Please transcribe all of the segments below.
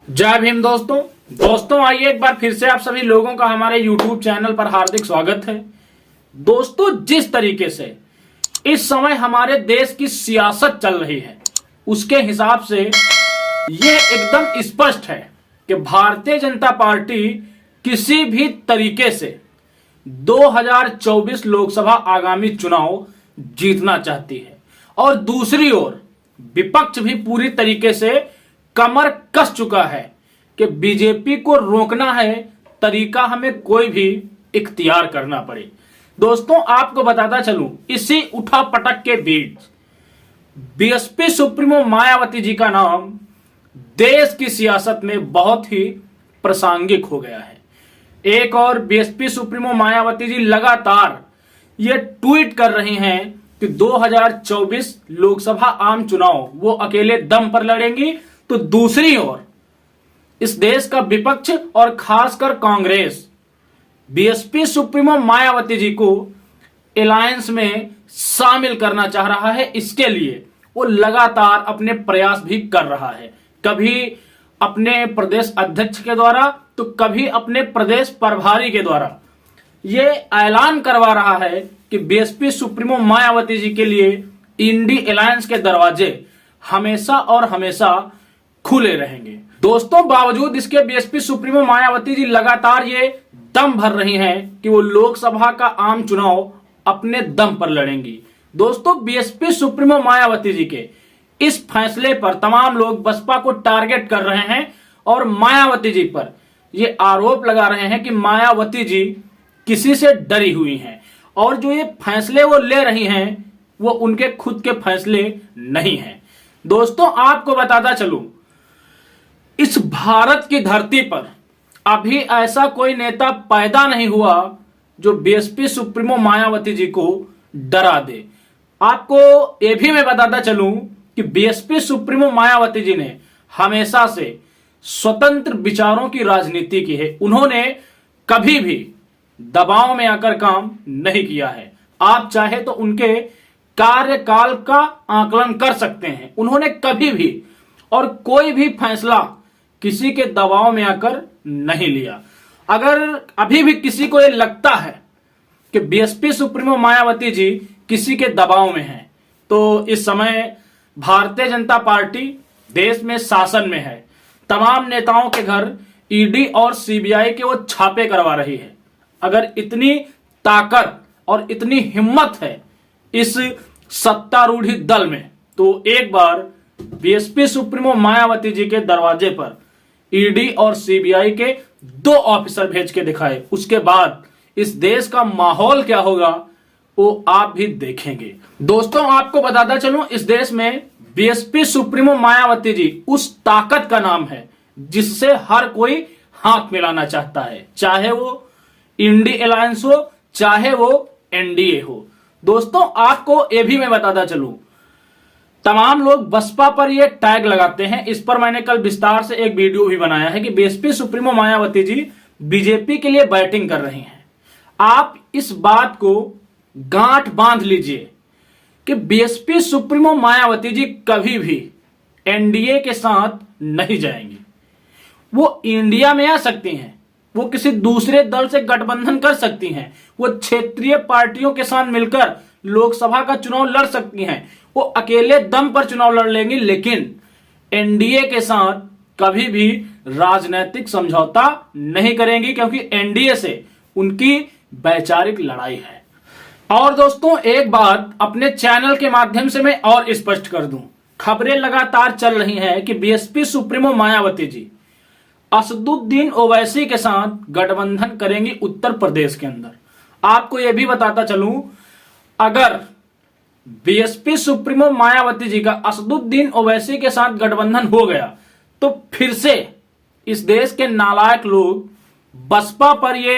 जय भीम दोस्तों आइए एक बार फिर से आप सभी लोगों का हमारे YouTube चैनल पर हार्दिक स्वागत है। दोस्तों, जिस तरीके से इस समय हमारे देश की सियासत चल रही है उसके हिसाब से यह एकदम स्पष्ट है कि भारतीय जनता पार्टी किसी भी तरीके से 2024 लोकसभा आगामी चुनाव जीतना चाहती है और दूसरी ओर विपक्ष भी पूरी तरीके से कमर कस चुका है कि बीजेपी को रोकना है, तरीका हमें कोई भी इख्तियार करना पड़े। दोस्तों, आपको बताता चलूं, इसी उठापटक के बीच बीएसपी सुप्रीमो मायावती जी का नाम देश की सियासत में बहुत ही प्रासंगिक हो गया है। एक और बीएसपी सुप्रीमो मायावती जी लगातार ये ट्वीट कर रही हैं कि 2024 लोकसभा आम चुनाव वो अकेले दम पर लड़ेंगी, तो दूसरी ओर इस देश का विपक्ष और खासकर कांग्रेस बीएसपी सुप्रीमो मायावती जी को अलायंस में शामिल करना चाह रहा है। इसके लिए वो लगातार अपने प्रयास भी कर रहा है, कभी अपने प्रदेश अध्यक्ष के द्वारा तो कभी अपने प्रदेश प्रभारी के द्वारा ये ऐलान करवा रहा है कि बीएसपी सुप्रीमो मायावती जी के लिए इंडी अलायंस के दरवाजे हमेशा और हमेशा खुले रहेंगे। दोस्तों, बावजूद इसके बीएसपी सुप्रीमो मायावती जी लगातार ये दम भर रही हैं कि वो लोकसभा का आम चुनाव अपने दम पर लड़ेंगी। दोस्तों, बीएसपी सुप्रीमो मायावती जी के इस फैसले पर तमाम लोग बसपा को टारगेट कर रहे हैं और मायावती जी पर ये आरोप लगा रहे हैं कि मायावती जी किसी से डरी हुई हैं और जो ये फैसले वो ले रही हैं वो उनके खुद के फैसले नहीं हैं। दोस्तों, आपको बताता चलूं, इस भारत की धरती पर अभी ऐसा कोई नेता पैदा नहीं हुआ जो बीएसपी सुप्रीमो मायावती जी को डरा दे। आपको यह भी मैं बताता चलूं कि बीएसपी सुप्रीमो मायावती जी ने हमेशा से स्वतंत्र विचारों की राजनीति की है। उन्होंने कभी भी दबाव में आकर काम नहीं किया है। आप चाहे तो उनके कार्यकाल का आकलन कर सकते हैं। उन्होंने कभी भी और कोई भी फैसला किसी के दबाव में आकर नहीं लिया। अगर अभी भी किसी को यह लगता है कि बीएसपी सुप्रीमो मायावती जी किसी के दबाव में हैं, तो इस समय भारतीय जनता पार्टी देश में शासन में है। तमाम नेताओं के घर ईडी और सीबीआई के वो छापे करवा रही है। अगर इतनी ताकत और इतनी हिम्मत है इस सत्तारूढ़ दल में, तो एक बार बीएसपी सुप्रीमो मायावती जी के दरवाजे पर ईडी और सीबीआई के 2 ऑफिसर भेज के दिखाए। उसके बाद इस देश का माहौल क्या होगा वो आप भी देखेंगे। दोस्तों, आपको बताता चलूं, इस देश में बीएसपी सुप्रीमो मायावती जी उस ताकत का नाम है जिससे हर कोई हाथ मिलाना चाहता है, चाहे वो इंडी अलायंस हो चाहे वो एनडीए हो। दोस्तों, आपको यह भी मैं बताता चलूं, तमाम लोग बसपा पर ये टैग लगाते हैं। इस पर मैंने कल विस्तार से एक वीडियो भी बनाया है कि बीएसपी सुप्रीमो मायावती जी बीजेपी के लिए बैटिंग कर रही हैं। आप इस बात को गांठ बांध लीजिए कि बीएसपी सुप्रीमो मायावती जी कभी भी एनडीए के साथ नहीं जाएंगी। वो इंडिया में आ सकती हैं, वो किसी दूसरे दल से गठबंधन कर सकती हैं, वो क्षेत्रीय पार्टियों के साथ मिलकर लोकसभा का चुनाव लड़ सकती हैं, वो अकेले दम पर चुनाव लड़ लेंगी, लेकिन एनडीए के साथ कभी भी राजनीतिक समझौता नहीं करेंगी, क्योंकि एनडीए से उनकी वैचारिक लड़ाई है। और दोस्तों, एक बात अपने चैनल के माध्यम से मैं और स्पष्ट कर दूं, खबरें लगातार चल रही हैं कि बीएसपी सुप्रीमो मायावती जी असदुद्दीन ओवैसी के साथ गठबंधन करेंगी उत्तर प्रदेश के अंदर। आपको यह भी बताता चलूं, अगर बीएसपी सुप्रीमो मायावती जी का असदुद्दीन ओवैसी के साथ गठबंधन हो गया तो फिर से इस देश के नालायक लोग बसपा पर ये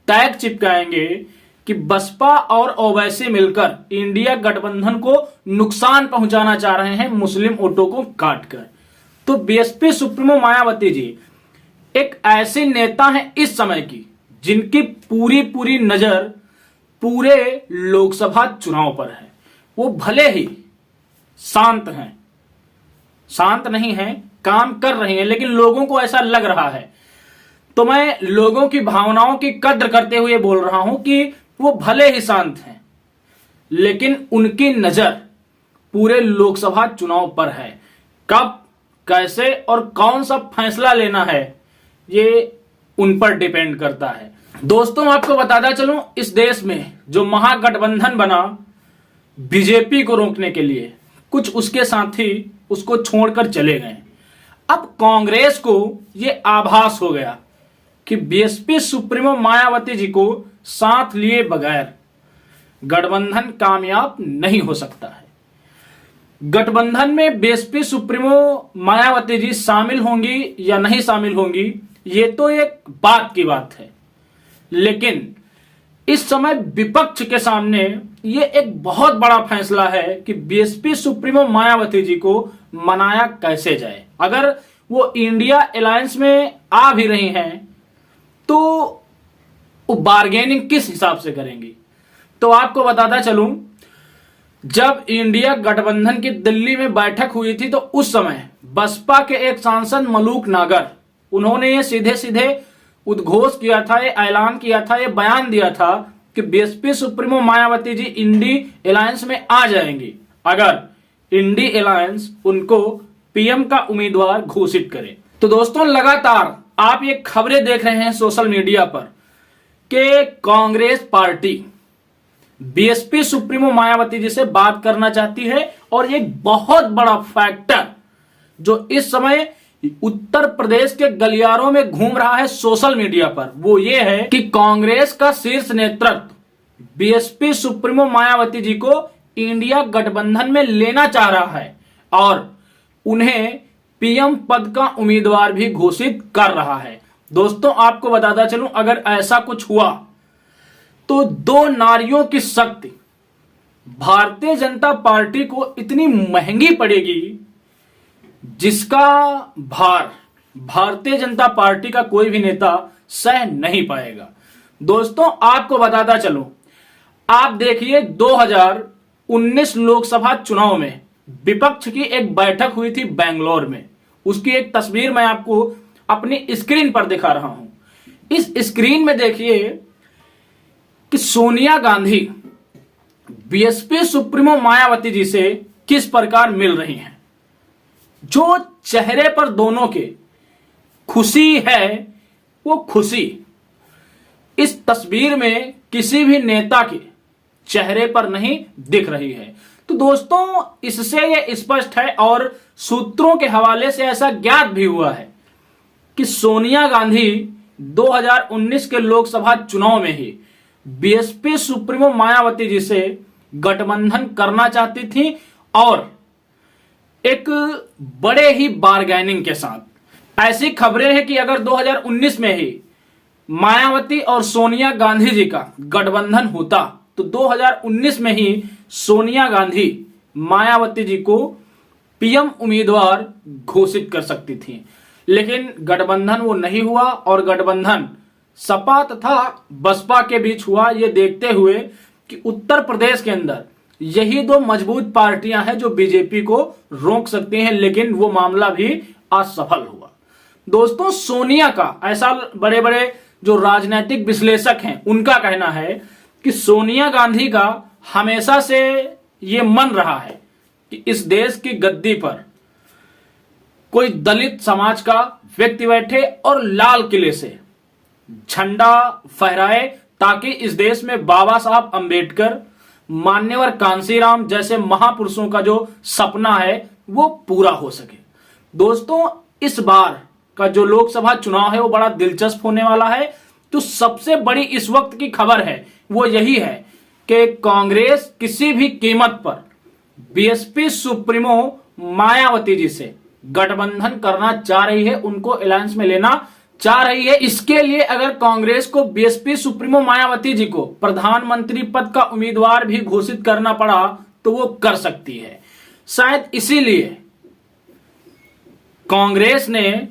टैग चिपकाएंगे कि बसपा और ओवैसी मिलकर इंडिया गठबंधन को नुकसान पहुंचाना चाह रहे हैं, मुस्लिम वोटों को काटकर। तो बीएसपी सुप्रीमो मायावती जी एक ऐसी नेता है इस समय की जिनकी पूरी नजर पूरे लोकसभा चुनाव पर है। वो भले ही शांत हैं, शांत नहीं हैं, काम कर रही हैं, लेकिन लोगों को ऐसा लग रहा है। तो मैं लोगों की भावनाओं की कद्र करते हुए बोल रहा हूं कि वो भले ही शांत हैं, लेकिन उनकी नजर पूरे लोकसभा चुनाव पर है। कब, कैसे और कौन सा फैसला लेना है, ये उन पर डिपेंड करता है। दोस्तों, मैं आपको बताता चलूं, इस देश में जो महागठबंधन बना बीजेपी को रोकने के लिए, कुछ उसके साथी उसको छोड़कर चले गए। अब कांग्रेस को यह आभास हो गया कि बीएसपी सुप्रीमो मायावती जी को साथ लिए बगैर गठबंधन कामयाब नहीं हो सकता है। गठबंधन में बीएसपी सुप्रीमो मायावती जी शामिल होंगी या नहीं शामिल होंगी, ये तो एक बात की बात है, लेकिन इस समय विपक्ष के सामने ये एक बहुत बड़ा फैसला है कि बीएसपी सुप्रीमो मायावती जी को मनाया कैसे जाए। अगर वो इंडिया अलायंस में आ भी रही हैं तो वो बार्गेनिंग किस हिसाब से करेंगी। तो आपको बताता चलूं, जब इंडिया गठबंधन की दिल्ली में बैठक हुई थी तो उस समय बसपा के एक सांसद मलूक नागर, उन्होंने ये सीधे सीधे उद्घोष किया था, ये ऐलान किया था, ये बयान दिया था कि बीएसपी सुप्रीमो मायावती जी इंडी अलायंस में आ जाएंगी अगर इंडी अलायंस उनको पीएम का उम्मीदवार घोषित करे। तो दोस्तों, लगातार आप ये खबरें देख रहे हैं सोशल मीडिया पर कि Congress party BSP supremo Mayawati ji से बात करना चाहती है, और एक बहुत बड़ा फैक्टर जो इस समय उत्तर प्रदेश के गलियारों में घूम रहा है सोशल मीडिया पर, वो ये है कि कांग्रेस का शीर्ष नेतृत्व बीएसपी सुप्रीमो मायावती जी को इंडिया गठबंधन में लेना चाह रहा है और उन्हें पीएम पद का उम्मीदवार भी घोषित कर रहा है। दोस्तों, आपको बताता चलूं, अगर ऐसा कुछ हुआ तो दो नारियों की शक्ति भारतीय जनता पार्टी को इतनी महंगी पड़ेगी जिसका भार भारतीय जनता पार्टी का कोई भी नेता सह नहीं पाएगा। दोस्तों, आपको बताता चलूं, आप देखिए 2019 लोकसभा चुनाव में विपक्ष की एक बैठक हुई थी बेंगलोर में। उसकी एक तस्वीर मैं आपको अपनी स्क्रीन पर दिखा रहा हूं। इस स्क्रीन में देखिए कि सोनिया गांधी बीएसपी सुप्रीमो मायावती जी से किस प्रकार मिल रही हैं। जो चेहरे पर दोनों के खुशी है, वो खुशी इस तस्वीर में किसी भी नेता के चेहरे पर नहीं दिख रही है। तो दोस्तों, इससे यह स्पष्ट है और सूत्रों के हवाले से ऐसा ज्ञात भी हुआ है कि सोनिया गांधी 2019 के लोकसभा चुनाव में ही बीएसपी सुप्रीमो मायावती जी से गठबंधन करना चाहती थी और एक बड़े ही बार्गेनिंग के साथ। ऐसी खबरें हैं कि अगर 2019 में ही मायावती और सोनिया गांधी जी का गठबंधन होता तो 2019 में ही सोनिया गांधी मायावती जी को पीएम उम्मीदवार घोषित कर सकती थी, लेकिन गठबंधन वो नहीं हुआ और गठबंधन सपा तथा बसपा के बीच हुआ। ये देखते हुए कि उत्तर प्रदेश के अंदर यही दो मजबूत पार्टियां हैं जो बीजेपी को रोक सकती हैं, लेकिन वो मामला भी असफल हुआ। दोस्तों, सोनिया का, ऐसा बड़े बड़े जो राजनीतिक विश्लेषक हैं उनका कहना है कि सोनिया गांधी का हमेशा से ये मन रहा है कि इस देश की गद्दी पर कोई दलित समाज का व्यक्ति बैठे और लाल किले से झंडा फहराए ताकि इस देश में बाबा साहब अंबेडकर, मान्यवर कांसीराम जैसे महापुरुषों का जो सपना है वो पूरा हो सके। दोस्तों, इस बार का जो लोकसभा चुनाव है वो बड़ा दिलचस्प होने वाला है। तो सबसे बड़ी इस वक्त की खबर है वो यही है कि कांग्रेस किसी भी कीमत पर बीएसपी सुप्रीमो मायावती जी से गठबंधन करना चाह रही है, उनको अलायंस में लेना चाह रही है। इसके लिए अगर कांग्रेस को बीएसपी सुप्रीमो मायावती जी को प्रधानमंत्री पद का उम्मीदवार भी घोषित करना पड़ा तो वो कर सकती है। शायद इसीलिए कांग्रेस ने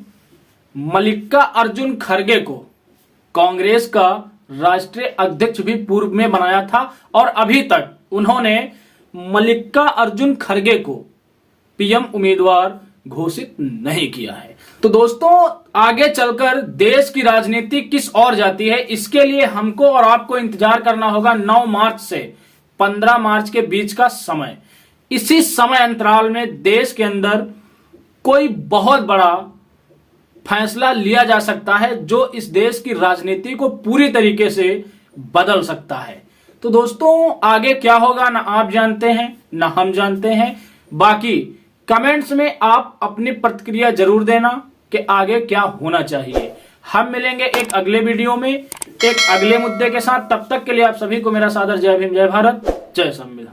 मल्लिकार्जुन खड़गे को कांग्रेस का राष्ट्रीय अध्यक्ष भी पूर्व में बनाया था और अभी तक उन्होंने मल्लिकार्जुन खड़गे को पीएम उम्मीदवार घोषित नहीं किया है। तो दोस्तों, आगे चलकर देश की राजनीति किस ओर जाती है, इसके लिए हमको और आपको इंतजार करना होगा 9 मार्च से 15 मार्च के बीच का समय। इसी समय अंतराल में देश के अंदर कोई बहुत बड़ा फैसला लिया जा सकता है जो इस देश की राजनीति को पूरी तरीके से बदल सकता है। तो दोस्तों, आगे क्या होगा ना आप जानते हैं ना हम जानते हैं। बाकी कमेंट्स में आप अपनी प्रतिक्रिया जरूर देना कि आगे क्या होना चाहिए। हम मिलेंगे एक अगले वीडियो में एक अगले मुद्दे के साथ। तब तक के लिए आप सभी को मेरा सादर जय भीम, जय भारत, जय संविधान।